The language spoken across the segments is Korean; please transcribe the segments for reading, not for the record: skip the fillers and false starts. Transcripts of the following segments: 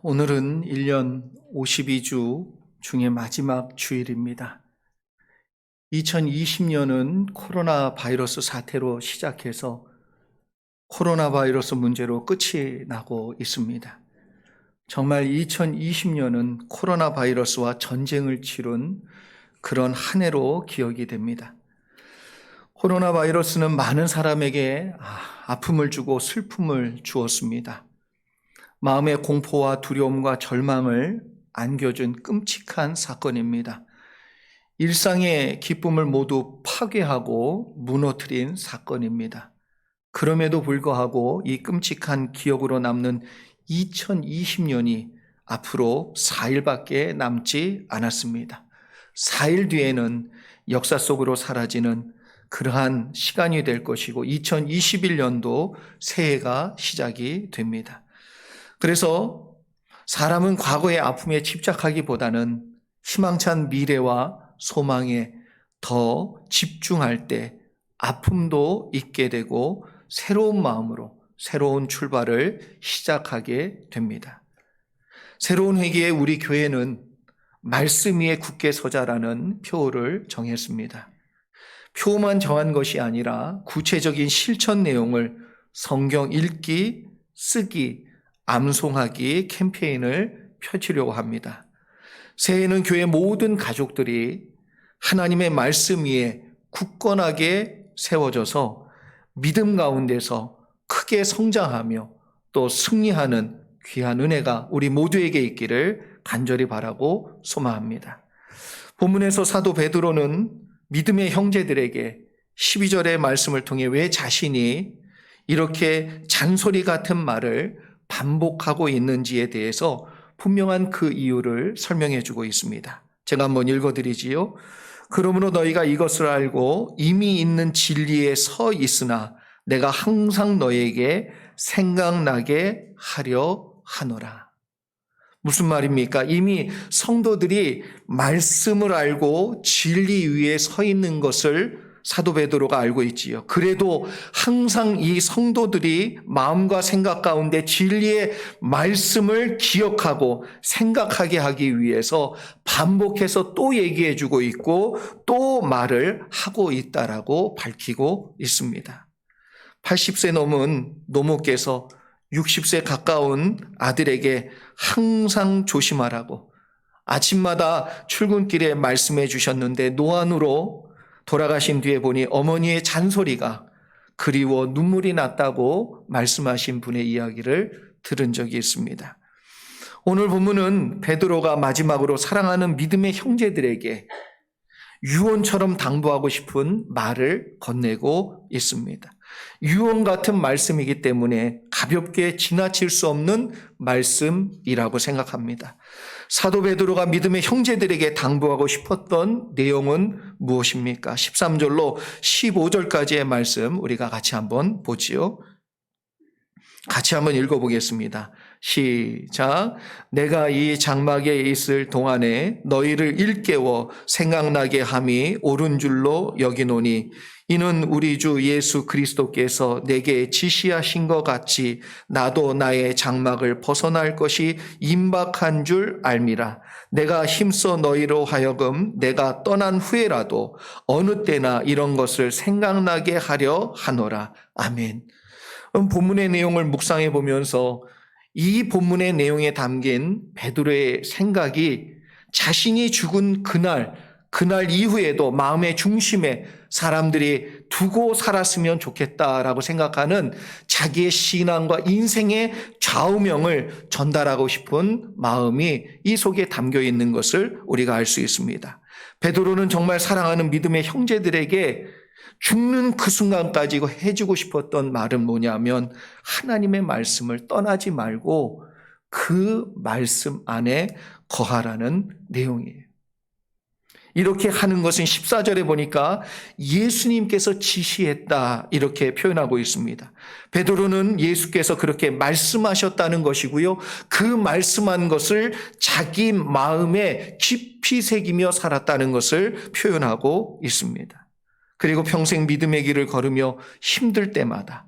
오늘은 1년 52주 중에 마지막 주일입니다. 2020년은 코로나 바이러스 사태로 시작해서 코로나 바이러스 문제로 끝이 나고 있습니다. 정말 2020년은 코로나 바이러스와 전쟁을 치룬 그런 한 해로 기억이 됩니다. 코로나 바이러스는 많은 사람에게 아픔을 주고 슬픔을 주었습니다. 마음의 공포와 두려움과 절망을 안겨준 끔찍한 사건입니다. 일상의 기쁨을 모두 파괴하고 무너뜨린 사건입니다. 그럼에도 불구하고 이 끔찍한 기억으로 남는 2020년이 앞으로 4일밖에 남지 않았습니다. 4일 뒤에는 역사 속으로 사라지는 그러한 시간이 될 것이고 2021년도 새해가 시작이 됩니다. 그래서 사람은 과거의 아픔에 집착하기보다는 희망찬 미래와 소망에 더 집중할 때 아픔도 잊게 되고 새로운 마음으로 새로운 출발을 시작하게 됩니다. 새로운 회기에 우리 교회는 말씀 위에 굳게 서자라는 표어를 정했습니다. 표만 정한 것이 아니라 구체적인 실천 내용을 성경 읽기, 쓰기, 암송하기 캠페인을 펼치려고 합니다. 새해에는 교회 모든 가족들이 하나님의 말씀 위에 굳건하게 세워져서 믿음 가운데서 크게 성장하며 또 승리하는 귀한 은혜가 우리 모두에게 있기를 간절히 바라고 소망합니다. 본문에서 사도 베드로는 믿음의 형제들에게 12절의 말씀을 통해 왜 자신이 이렇게 잔소리 같은 말을 반복하고 있는지에 대해서 분명한 그 이유를 설명해 주고 있습니다. 제가 한번 읽어드리지요. 그러므로 너희가 이것을 알고 이미 있는 진리에 서 있으나 내가 항상 너희에게 생각나게 하려 하노라. 무슨 말입니까? 이미 성도들이 말씀을 알고 진리 위에 서 있는 것을 사도 베드로가 알고 있지요. 그래도 항상 이 성도들이 마음과 생각 가운데 진리의 말씀을 기억하고 생각하게 하기 위해서 반복해서 또 얘기해 주고 있고 또 말을 하고 있다라고 밝히고 있습니다. 80세 넘은 노모께서 60세 가까운 아들에게 항상 조심하라고 아침마다 출근길에 말씀해 주셨는데 노안으로 돌아가신 뒤에 보니 어머니의 잔소리가 그리워 눈물이 났다고 말씀하신 분의 이야기를 들은 적이 있습니다. 오늘 본문은 베드로가 마지막으로 사랑하는 믿음의 형제들에게 유언처럼 당부하고 싶은 말을 건네고 있습니다. 유언 같은 말씀이기 때문에 가볍게 지나칠 수 없는 말씀이라고 생각합니다. 사도 베드로가 믿음의 형제들에게 당부하고 싶었던 내용은 무엇입니까? 13절로 15절까지의 말씀 우리가 같이 한번 보지요. 같이 한번 읽어보겠습니다. 시작. 내가 이 장막에 있을 동안에 너희를 일깨워 생각나게 함이 옳은 줄로 여기노니 이는 우리 주 예수 그리스도께서 내게 지시하신 것 같이 나도 나의 장막을 벗어날 것이 임박한 줄 알미라. 내가 힘써 너희로 하여금 내가 떠난 후에라도 어느 때나 이런 것을 생각나게 하려 하노라. 아멘. 본문의 내용을 묵상해 보면서 이 본문의 내용에 담긴 베드로의 생각이 자신이 죽은 그날 이후에도 마음의 중심에 사람들이 두고 살았으면 좋겠다라고 생각하는 자기의 신앙과 인생의 좌우명을 전달하고 싶은 마음이 이 속에 담겨 있는 것을 우리가 알 수 있습니다. 베드로는 정말 사랑하는 믿음의 형제들에게 죽는 그 순간까지 해주고 싶었던 말은 뭐냐면 하나님의 말씀을 떠나지 말고 그 말씀 안에 거하라는 내용이에요. 이렇게 하는 것은 14절에 보니까 예수님께서 지시했다 이렇게 표현하고 있습니다. 베드로는 예수께서 그렇게 말씀하셨다는 것이고요. 그 말씀한 것을 자기 마음에 깊이 새기며 살았다는 것을 표현하고 있습니다. 그리고 평생 믿음의 길을 걸으며 힘들 때마다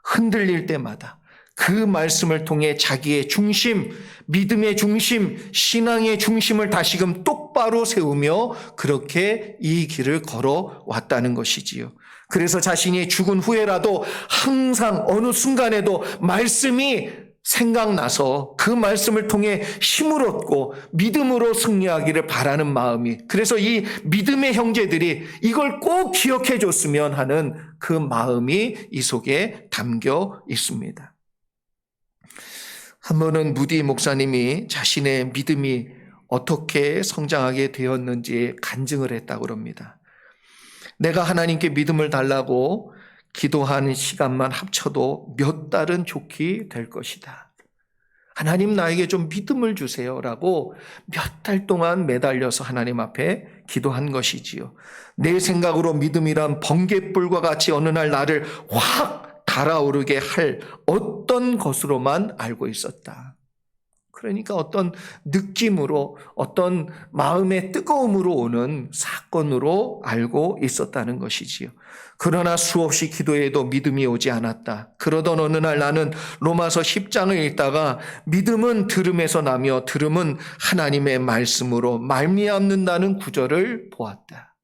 흔들릴 때마다 그 말씀을 통해 자기의 중심, 믿음의 중심, 신앙의 중심을 다시금 똑바로 세우며 그렇게 이 길을 걸어왔다는 것이지요. 그래서 자신이 죽은 후에라도 항상 어느 순간에도 말씀이 생각나서 그 말씀을 통해 힘을 얻고 믿음으로 승리하기를 바라는 마음이, 그래서 이 믿음의 형제들이 이걸 꼭 기억해 줬으면 하는 그 마음이 이 속에 담겨 있습니다. 한 번은 무디 목사님이 자신의 믿음이 어떻게 성장하게 되었는지 간증을 했다고 합니다. 내가 하나님께 믿음을 달라고 기도하는 시간만 합쳐도 몇 달은 좋게 될 것이다. 하나님 나에게 좀 믿음을 주세요라고 몇 달 동안 매달려서 하나님 앞에 기도한 것이지요. 내 생각으로 믿음이란 번갯불과 같이 어느 날 나를 확 달아오르게 할 어떤 것으로만 알고 있었다. 그러니까 어떤 느낌으로, 어떤 마음의 뜨거움으로 오는 사건으로 알고 있었다는 것이지요. 그러나 수없이 기도해도 믿음이 오지 않았다. 그러던 어느 날 나는 로마서 10장을 읽다가 믿음은 들음에서 나며 들음은 하나님의 말씀으로 말미암는다는 구절을 보았다.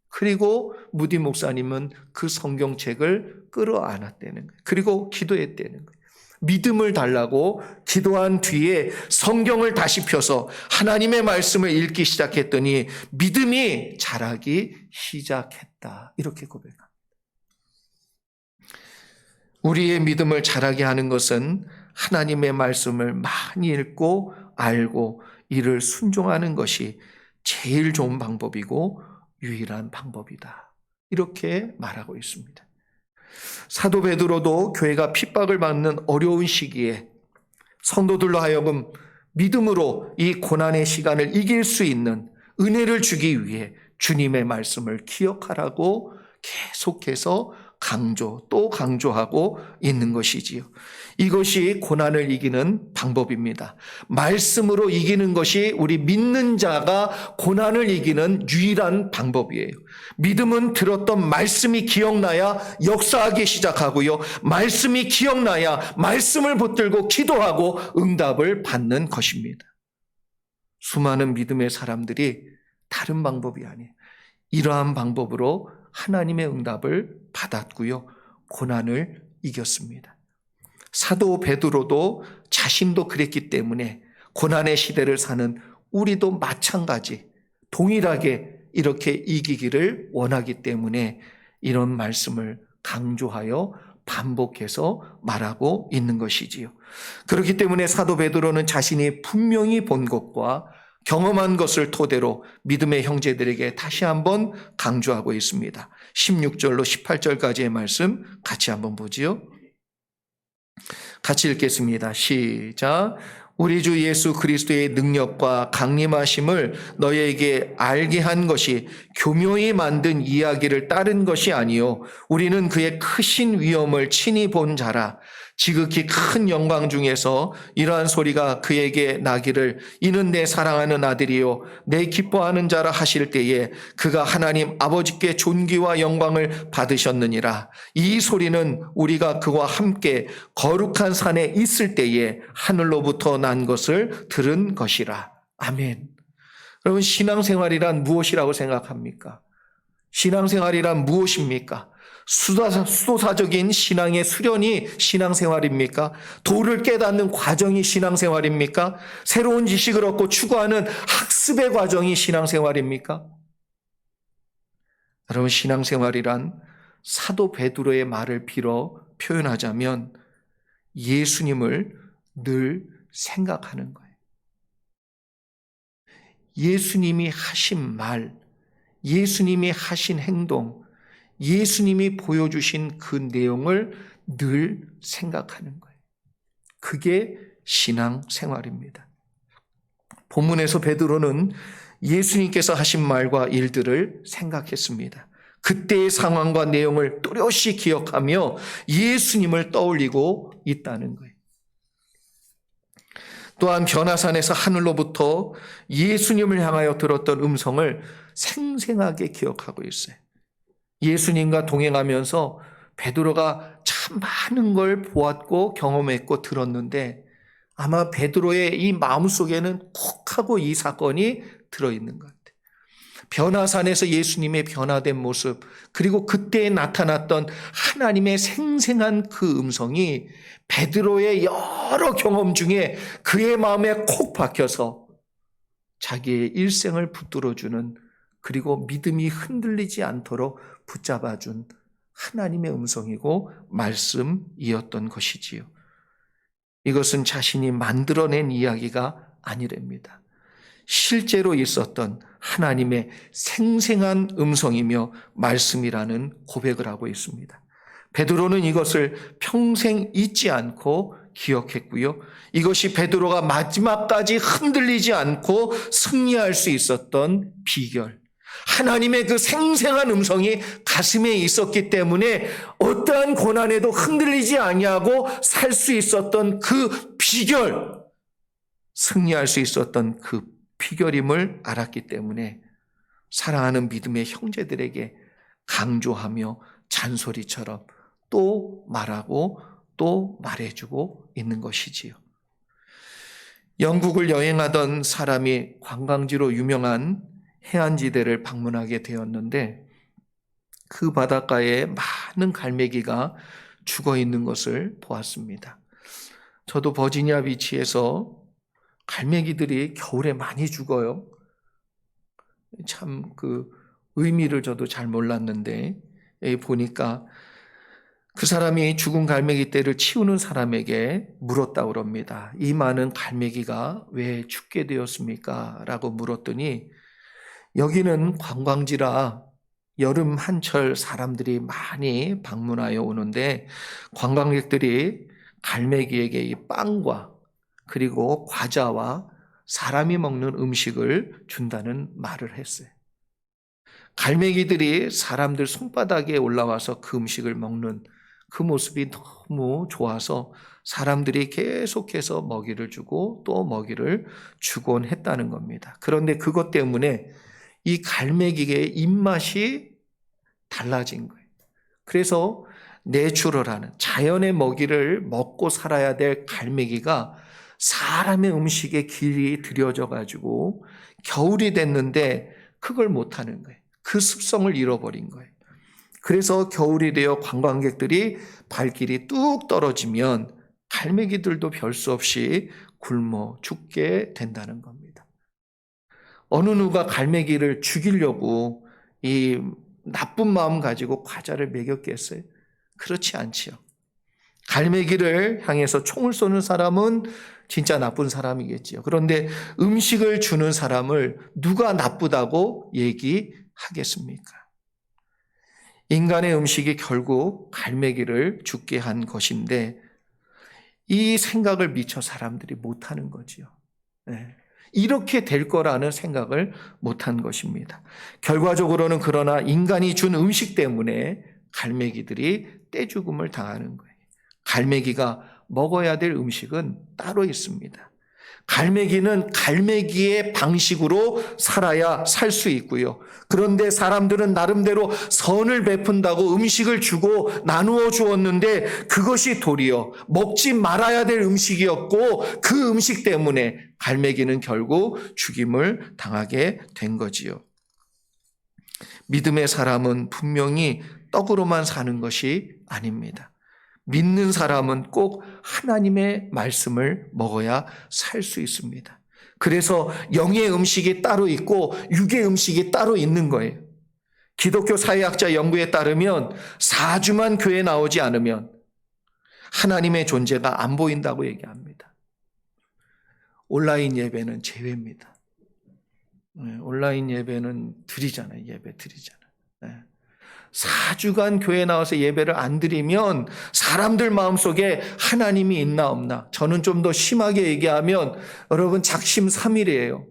그리고 무디 목사님은 그 성경책을 끌어안았다는 거예요. 그리고 기도했다는 거예요. 믿음을 달라고 기도한 뒤에 성경을 다시 펴서 하나님의 말씀을 읽기 시작했더니 믿음이 자라기 시작했다. 이렇게 고백합니다. 우리의 믿음을 자라게 하는 것은 하나님의 말씀을 많이 읽고 알고 이를 순종하는 것이 제일 좋은 방법이고 유일한 방법이다. 이렇게 말하고 있습니다. 사도 베드로도 교회가 핍박을 받는 어려운 시기에 성도들로 하여금 믿음으로 이 고난의 시간을 이길 수 있는 은혜를 주기 위해 주님의 말씀을 기억하라고 계속해서 또 강조하고 있는 것이지요. 이것이 고난을 이기는 방법입니다. 말씀으로 이기는 것이 우리 믿는 자가 고난을 이기는 유일한 방법이에요. 믿음은 들었던 말씀이 기억나야 역사하기 시작하고요. 말씀이 기억나야 말씀을 붙들고 기도하고 응답을 받는 것입니다. 수많은 믿음의 사람들이 다른 방법이 아니에요. 이러한 방법으로 하나님의 응답을 받았고요. 고난을 이겼습니다. 사도 베드로도 자신도 그랬기 때문에 고난의 시대를 사는 우리도 마찬가지 동일하게 이렇게 이기기를 원하기 때문에 이런 말씀을 강조하여 반복해서 말하고 있는 것이지요. 그렇기 때문에 사도 베드로는 자신이 분명히 본 것과 경험한 것을 토대로 믿음의 형제들에게 다시 한번 강조하고 있습니다. 16절로 18절까지의 말씀 같이 한번 보지요. 같이 읽겠습니다. 시작. 우리 주 예수 그리스도의 능력과 강림하심을 너희에게 알게 한 것이 교묘히 만든 이야기를 따른 것이 아니요 우리는 그의 크신 위엄을 친히 본 자라. 지극히 큰 영광 중에서 이러한 소리가 그에게 나기를 이는 내 사랑하는 아들이요 내 기뻐하는 자라 하실 때에 그가 하나님 아버지께 존귀와 영광을 받으셨느니라. 이 소리는 우리가 그와 함께 거룩한 산에 있을 때에 하늘로부터 난 것을 들은 것이라. 아멘. 여러분, 신앙생활이란 무엇이라고 생각합니까? 신앙생활이란 무엇입니까? 수도사적인 신앙의 수련이 신앙생활입니까? 도를 깨닫는 과정이 신앙생활입니까? 새로운 지식을 얻고 추구하는 학습의 과정이 신앙생활입니까? 여러분, 신앙생활이란 사도 베드로의 말을 빌어 표현하자면 예수님을 늘 생각하는 거예요. 예수님이 하신 말, 예수님이 하신 행동, 예수님이 보여주신 그 내용을 늘 생각하는 거예요. 그게 신앙생활입니다. 본문에서 베드로는 예수님께서 하신 말과 일들을 생각했습니다. 그때의 상황과 내용을 또렷이 기억하며 예수님을 떠올리고 있다는 거예요. 또한 변화산에서 하늘로부터 예수님을 향하여 들었던 음성을 생생하게 기억하고 있어요. 예수님과 동행하면서 베드로가 참 참 많은 걸 보았고 경험했고 들었는데 아마 베드로의 이 마음속에는 콕 하고 이 사건이 들어있는 것 같아요. 변화산에서 예수님의 변화된 모습, 그리고 그때에 나타났던 하나님의 생생한 그 음성이 베드로의 여러 경험 중에 그의 마음에 콕 박혀서 자기의 일생을 붙들어주는, 그리고 믿음이 흔들리지 않도록 붙잡아준 하나님의 음성이고 말씀이었던 것이지요. 이것은 자신이 만들어낸 이야기가 아니랍니다. 실제로 있었던 하나님의 생생한 음성이며 말씀이라는 고백을 하고 있습니다. 베드로는 이것을 평생 잊지 않고 기억했고요. 이것이 베드로가 마지막까지 흔들리지 않고 승리할 수 있었던 비결, 하나님의 그 생생한 음성이 가슴에 있었기 때문에 어떠한 고난에도 흔들리지 아니하고 살 수 있었던 그 비결, 승리할 수 있었던 그 비결임을 알았기 때문에 사랑하는 믿음의 형제들에게 강조하며 잔소리처럼 또 말하고 또 말해주고 있는 것이지요. 영국을 여행하던 사람이 관광지로 유명한 해안지대를 방문하게 되었는데 그 바닷가에 많은 갈매기가 죽어 있는 것을 보았습니다. 저도 버지니아 비치에서 갈매기들이 겨울에 많이 죽어요. 참 그 의미를 저도 잘 몰랐는데 보니까 그 사람이 죽은 갈매기 떼를 치우는 사람에게 물었다고 합니다. 이 많은 갈매기가 왜 죽게 되었습니까? 라고 물었더니 여기는 관광지라 여름 한철 사람들이 많이 방문하여 오는데 관광객들이 갈매기에게 이 빵과 그리고 과자와 사람이 먹는 음식을 준다는 말을 했어요. 갈매기들이 사람들 손바닥에 올라와서 그 음식을 먹는 그 모습이 너무 좋아서 사람들이 계속해서 먹이를 주고 또 먹이를 주곤 했다는 겁니다. 그런데 그것 때문에 이 갈매기의 입맛이 달라진 거예요. 그래서 내추럴하는 자연의 먹이를 먹고 살아야 될 갈매기가 사람의 음식에 길이 들여져 가지고 겨울이 됐는데 그걸 못하는 거예요. 그 습성을 잃어버린 거예요. 그래서 겨울이 되어 관광객들이 발길이 뚝 떨어지면 갈매기들도 별 수 없이 굶어 죽게 된다는 겁니다. 어느 누가 갈매기를 죽이려고 이 나쁜 마음 가지고 과자를 먹였겠어요? 그렇지 않지요. 갈매기를 향해서 총을 쏘는 사람은 진짜 나쁜 사람이겠지요. 그런데 음식을 주는 사람을 누가 나쁘다고 얘기하겠습니까? 인간의 음식이 결국 갈매기를 죽게 한 것인데 이 생각을 미처 사람들이 못하는 거지요. 네. 이렇게 될 거라는 생각을 못한 것입니다. 결과적으로는 그러나 인간이 준 음식 때문에 갈매기들이 떼죽음을 당하는 거예요. 갈매기가 먹어야 될 음식은 따로 있습니다. 갈매기는 갈매기의 방식으로 살아야 살 수 있고요. 그런데 사람들은 나름대로 선을 베푼다고 음식을 주고 나누어 주었는데 그것이 도리어 먹지 말아야 될 음식이었고 그 음식 때문에 갈매기는 결국 죽임을 당하게 된 거지요. 믿음의 사람은 분명히 떡으로만 사는 것이 아닙니다. 믿는 사람은 꼭 하나님의 말씀을 먹어야 살 수 있습니다. 그래서 영의 음식이 따로 있고 육의 음식이 따로 있는 거예요. 기독교 사회학자 연구에 따르면 4주만 교회 나오지 않으면 하나님의 존재가 안 보인다고 얘기합니다. 온라인 예배는 제외입니다. 온라인 예배는 드리잖아요. 예배 드리잖아요. 4주간 교회 나와서 예배를 안 드리면 사람들 마음속에 하나님이 있나 없나, 저는 좀 더 심하게 얘기하면 여러분 작심삼일이에요.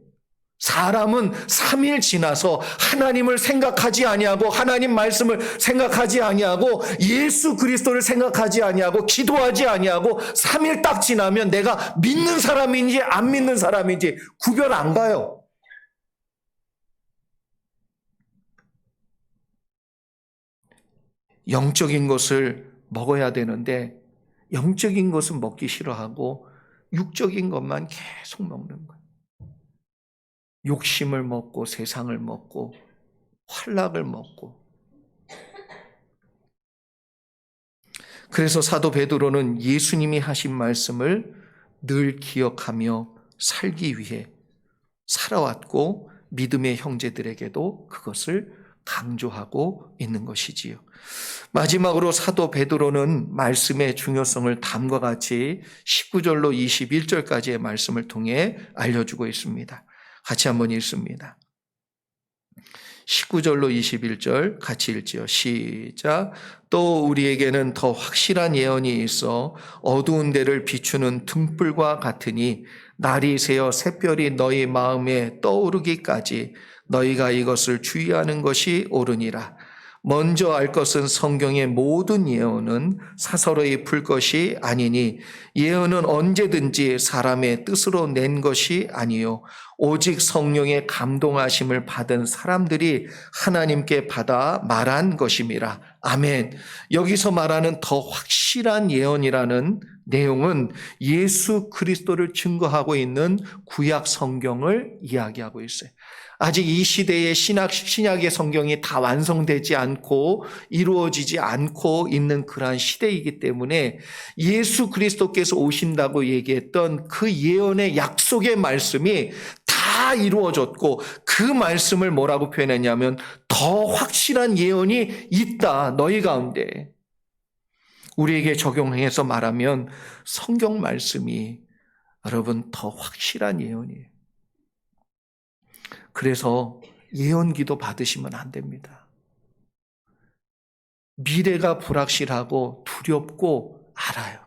사람은 3일 지나서 하나님을 생각하지 아니하고 하나님 말씀을 생각하지 아니하고 예수 그리스도를 생각하지 아니하고 기도하지 아니하고 3일 딱 지나면 내가 믿는 사람인지 안 믿는 사람인지 구별 안 가요. 영적인 것을 먹어야 되는데 영적인 것은 먹기 싫어하고 육적인 것만 계속 먹는 거예요. 욕심을 먹고 세상을 먹고 환락을 먹고. 그래서 사도 베드로는 예수님이 하신 말씀을 늘 기억하며 살기 위해 살아왔고 믿음의 형제들에게도 그것을 강조하고 있는 것이지요. 마지막으로 사도 베드로는 말씀의 중요성을 다음과 같이 19절로 21절까지의 말씀을 통해 알려주고 있습니다. 같이 한번 읽습니다. 19절로 21절 같이 읽지요. 시작. 또 우리에게는 더 확실한 예언이 있어 어두운 데를 비추는 등불과 같으니 날이 새어 샛별이 너희 마음에 떠오르기까지 너희가 이것을 주의하는 것이 옳으니라. 먼저 알 것은 성경의 모든 예언은 사설의 풀 것이 아니니 예언은 언제든지 사람의 뜻으로 낸 것이 아니요 오직 성령의 감동하심을 받은 사람들이 하나님께 받아 말한 것임이라. 아멘. 여기서 말하는 더 확실한 예언이라는 내용은 예수 그리스도를 증거하고 있는 구약 성경을 이야기하고 있어요. 아직 이 시대의 신약의 성경이 다 완성되지 않고 이루어지지 않고 있는 그러한 시대이기 때문에 예수 그리스도께서 오신다고 얘기했던 그 예언의 약속의 말씀이 다 이루어졌고 그 말씀을 뭐라고 표현했냐면 더 확실한 예언이 있다 너희 가운데. 우리에게 적용해서 말하면 성경 말씀이 여러분 더 확실한 예언이에요. 그래서 예언기도 받으시면 안 됩니다. 미래가 불확실하고 두렵고 알아요.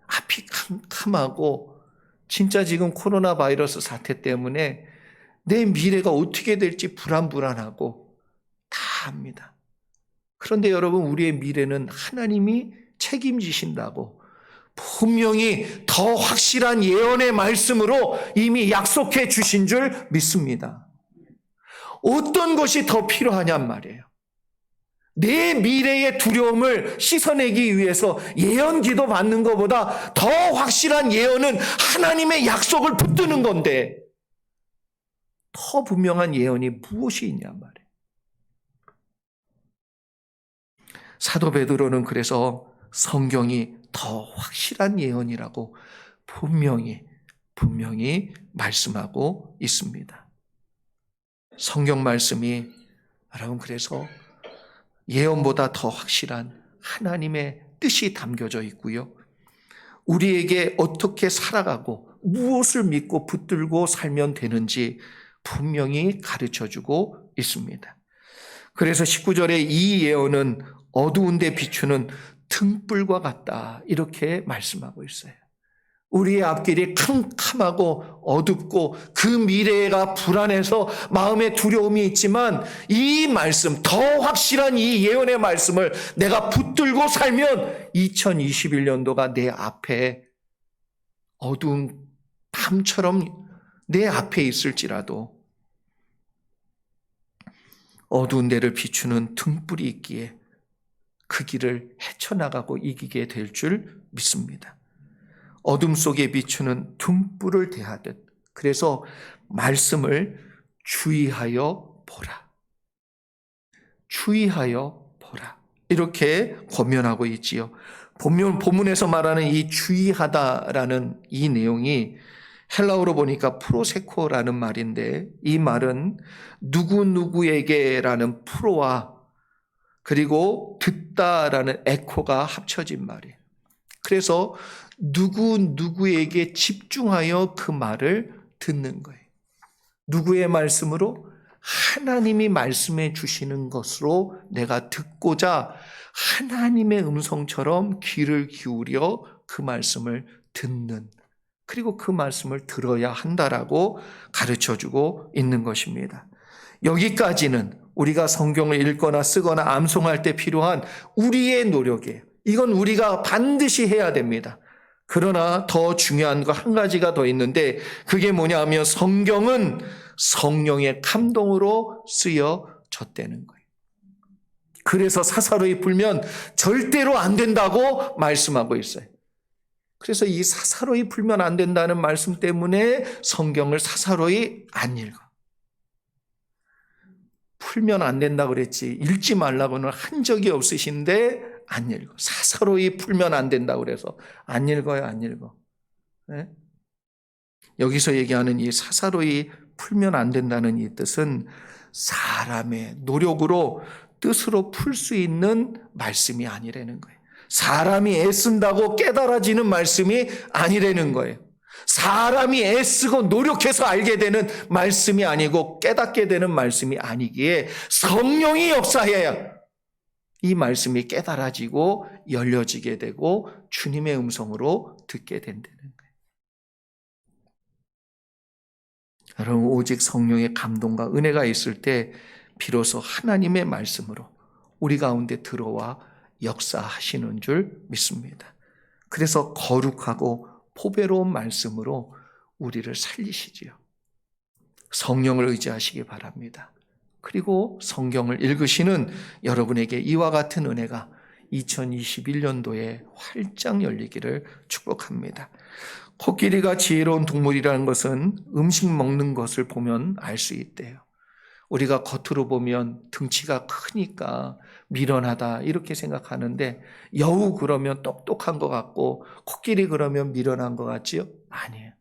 앞이 캄캄하고 진짜 지금 코로나 바이러스 사태 때문에 내 미래가 어떻게 될지 불안하고 다 압니다. 그런데 여러분 우리의 미래는 하나님이 책임지신다고 분명히 더 확실한 예언의 말씀으로 이미 약속해 주신 줄 믿습니다. 어떤 것이 더 필요하냔 말이에요. 내 미래의 두려움을 씻어내기 위해서 예언기도 받는 것보다 더 확실한 예언은 하나님의 약속을 붙드는 건데 더 분명한 예언이 무엇이 있냔 말이에요. 사도 베드로는 그래서 성경이 더 확실한 예언이라고 분명히 말씀하고 있습니다. 성경 말씀이 여러분 그래서 예언보다 더 확실한 하나님의 뜻이 담겨져 있고요. 우리에게 어떻게 살아가고 무엇을 믿고 붙들고 살면 되는지 분명히 가르쳐주고 있습니다. 그래서 19절에 이 예언은 어두운 데 비추는 등불과 같다 이렇게 말씀하고 있어요. 우리의 앞길이 캄캄하고 어둡고 그 미래가 불안해서 마음에 두려움이 있지만 이 말씀, 더 확실한 이 예언의 말씀을 내가 붙들고 살면 2021년도가 내 앞에 어두운 밤처럼 내 앞에 있을지라도 어두운 데를 비추는 등불이 있기에 그 길을 헤쳐나가고 이기게 될 줄 믿습니다. 어둠 속에 비추는 등불을 대하듯 그래서 말씀을 주의하여 보라. 주의하여 보라. 이렇게 권면하고 있지요. 본문에서 말하는 이 주의하다라는 이 내용이 헬라어로 보니까 프로세코라는 말인데 이 말은 누구누구에게라는 프로와 그리고 듣다라는 에코가 합쳐진 말이에요. 그래서 누구에게 집중하여 그 말을 듣는 거예요. 누구의 말씀으로? 하나님이 말씀해 주시는 것으로 내가 듣고자 하나님의 음성처럼 귀를 기울여 그 말씀을 듣는, 그리고 그 말씀을 들어야 한다라고 가르쳐주고 있는 것입니다. 여기까지는 우리가 성경을 읽거나 쓰거나 암송할 때 필요한 우리의 노력이에요. 이건 우리가 반드시 해야 됩니다. 그러나 더 중요한 거 한 가지가 더 있는데 그게 뭐냐 하면 성경은 성령의 감동으로 쓰여졌다는 거예요. 그래서 사사로이 풀면 절대로 안 된다고 말씀하고 있어요. 그래서 이 사사로이 풀면 안 된다는 말씀 때문에 성경을 사사로이 안 읽어. 풀면 안 된다고 그랬지 읽지 말라고는 한 적이 없으신데 안 읽어. 사사로이 풀면 안 된다고 그래서 안 읽어요, 안 읽어. 네? 여기서 얘기하는 이 사사로이 풀면 안 된다는 이 뜻은 사람의 노력으로 뜻으로 풀 수 있는 말씀이 아니라는 거예요. 사람이 애쓴다고 깨달아지는 말씀이 아니라는 거예요. 사람이 애쓰고 노력해서 알게 되는 말씀이 아니고 깨닫게 되는 말씀이 아니기에 성령이 역사해야 이 말씀이 깨달아지고 열려지게 되고 주님의 음성으로 듣게 된다는 거예요. 여러분, 오직 성령의 감동과 은혜가 있을 때 비로소 하나님의 말씀으로 우리 가운데 들어와 역사하시는 줄 믿습니다. 그래서 거룩하고 포배로운 말씀으로 우리를 살리시지요. 성령을 의지하시기 바랍니다. 그리고 성경을 읽으시는 여러분에게 이와 같은 은혜가 2021년도에 활짝 열리기를 축복합니다. 코끼리가 지혜로운 동물이라는 것은 음식 먹는 것을 보면 알 수 있대요. 우리가 겉으로 보면 등치가 크니까 미련하다 이렇게 생각하는데 여우 그러면 똑똑한 것 같고 코끼리 그러면 미련한 것 같지요? 아니에요.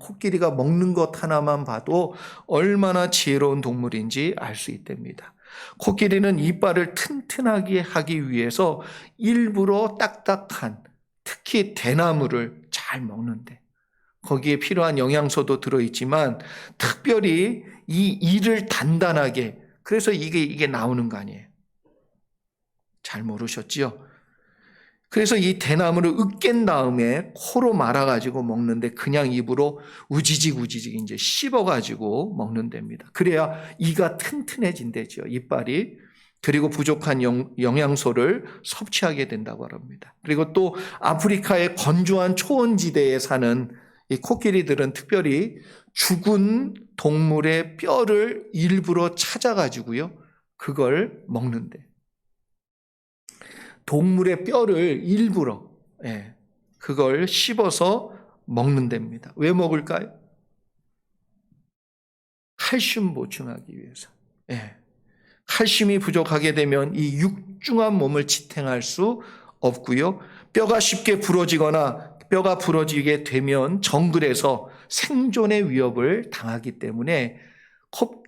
코끼리가 먹는 것 하나만 봐도 얼마나 지혜로운 동물인지 알 수 있답니다. 코끼리는 이빨을 튼튼하게 하기 위해서 일부러 딱딱한 특히 대나무를 잘 먹는데 거기에 필요한 영양소도 들어있지만 특별히 이 이를 단단하게 그래서 이게 나오는 거 아니에요. 잘 모르셨지요? 그래서 이 대나무를 으깬 다음에 코로 말아가지고 먹는데 그냥 입으로 우지직 이제 씹어가지고 먹는답니다. 그래야 이가 튼튼해진대죠, 이빨이. 그리고 부족한 영양소를 섭취하게 된다고 합니다. 그리고 또 아프리카의 건조한 초원지대에 사는 이 코끼리들은 특별히 죽은 동물의 뼈를 일부러 찾아가지고요, 그걸 먹는데. 동물의 뼈를 일부러 그걸 씹어서 먹는답니다. 왜 먹을까요? 칼슘 보충하기 위해서. 칼슘이 부족하게 되면 이 육중한 몸을 지탱할 수 없고요. 뼈가 쉽게 부러지거나 뼈가 부러지게 되면 정글에서 생존의 위협을 당하기 때문에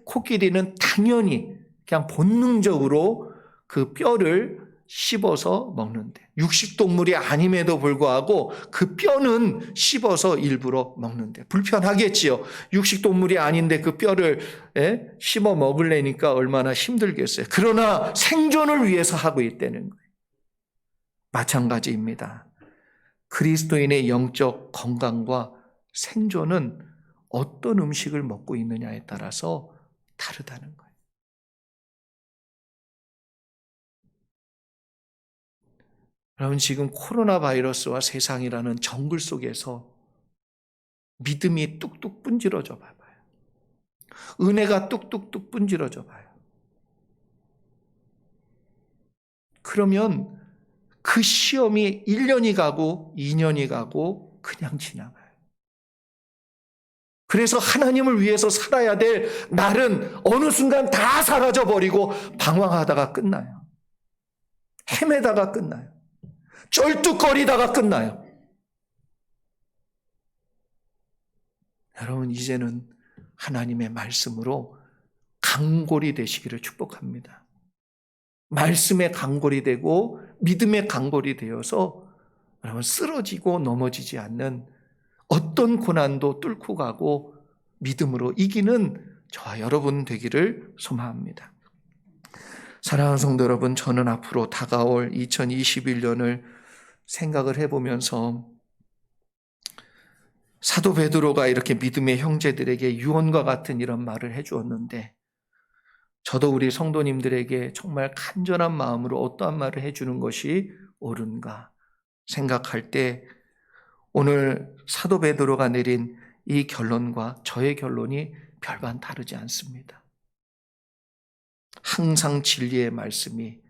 코끼리는 당연히 그냥 본능적으로 그 뼈를 씹어서 먹는데 육식동물이 아님에도 불구하고 그 뼈는 씹어서 일부러 먹는데 불편하겠지요. 육식동물이 아닌데 그 뼈를 씹어 먹으려니까 얼마나 힘들겠어요. 그러나 생존을 위해서 하고 있다는 거예요. 마찬가지입니다. 그리스도인의 영적 건강과 생존은 어떤 음식을 먹고 있느냐에 따라서 다르다는 거예요. 여러분, 지금 코로나 바이러스와 세상이라는 정글 속에서 믿음이 뚝뚝 분지러져 봐봐요. 은혜가 뚝뚝뚝 분지러져 봐요. 그러면 그 시험이 1년이 가고 2년이 가고 그냥 지나가요. 그래서 하나님을 위해서 살아야 될 날은 어느 순간 다 사라져버리고 방황하다가 끝나요. 헤매다가 끝나요. 쩔뚝거리다가 끝나요. 여러분, 이제는 하나님의 말씀으로 강골이 되시기를 축복합니다. 말씀의 강골이 되고 믿음의 강골이 되어서 여러분 쓰러지고 넘어지지 않는 어떤 고난도 뚫고 가고 믿음으로 이기는 저와 여러분 되기를 소망합니다. 사랑하는 성도 여러분, 저는 앞으로 다가올 2021년을 생각을 해보면서 사도 베드로가 이렇게 믿음의 형제들에게 유언과 같은 이런 말을 해주었는데 저도 우리 성도님들에게 정말 간절한 마음으로 어떠한 말을 해주는 것이 옳은가 생각할 때 오늘 사도 베드로가 내린 이 결론과 저의 결론이 별반 다르지 않습니다. 항상 진리의 말씀이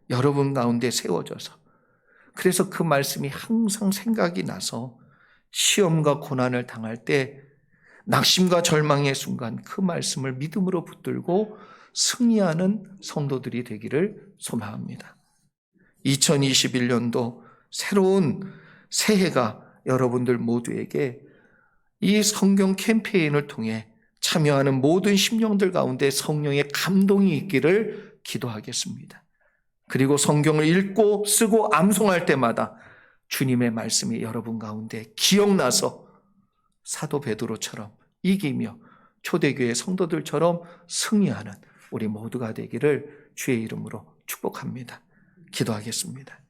여러분 가운데 세워져서, 그래서 그 말씀이 항상 생각이 나서 시험과 고난을 당할 때 낙심과 절망의 순간 그 말씀을 믿음으로 붙들고 승리하는 성도들이 되기를 소망합니다. 2021년도 새로운 새해가 여러분들 모두에게 이 성경 캠페인을 통해 참여하는 모든 심령들 가운데 성령의 감동이 있기를 기도하겠습니다. 그리고 성경을 읽고 쓰고 암송할 때마다 주님의 말씀이 여러분 가운데 기억나서 사도 베드로처럼 이기며 초대교회 성도들처럼 승리하는 우리 모두가 되기를 주의 이름으로 축복합니다. 기도하겠습니다.